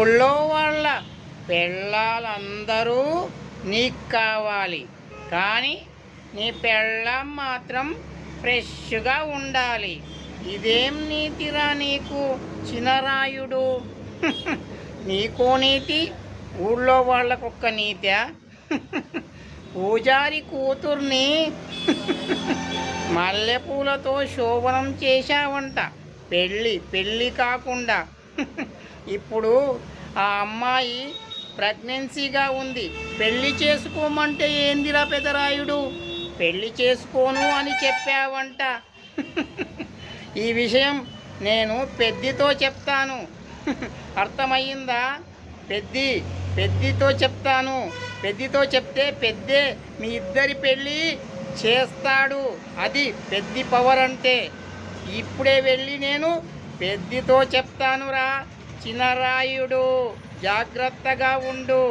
ఊళ్ళో వాళ్ళ పెళ్ళాలందరూ నీకు కావాలి, కానీ నీ పెళ్ళాం మాత్రం ఫ్రెష్గా ఉండాలి. ఇదేం నీతిరా నీకు చినరాయుడు? నీకో నీతి, ఊళ్ళో వాళ్ళకొక్క నీత్యా? పూజారి కూతుర్ని మల్లెపూలతో శోభనం చేశావంట, పెళ్ళి కాకుండా. ఇప్పుడు ఆ అమ్మాయి ప్రెగ్నెన్సీగా ఉంది, పెళ్ళి చేసుకోమంటే ఏందిరా పెదరాయుడు? పెళ్ళి చేసుకోను అని చెప్పావంట. ఈ విషయం నేను పెద్దితో చెప్తాను. అర్థమయ్యిందా? పెద్దితో చెప్తాను. పెద్దితో చెప్తే పెద్దే మీ ఇద్దరి పెళ్ళి చేస్తాడు. అది పెద్ది పవర్ అంటే. ఇప్పుడే వెళ్ళి నేను పెద్దితో చెప్తానురా చినరాయుడు, జాగ్రత్తగా ఉండు.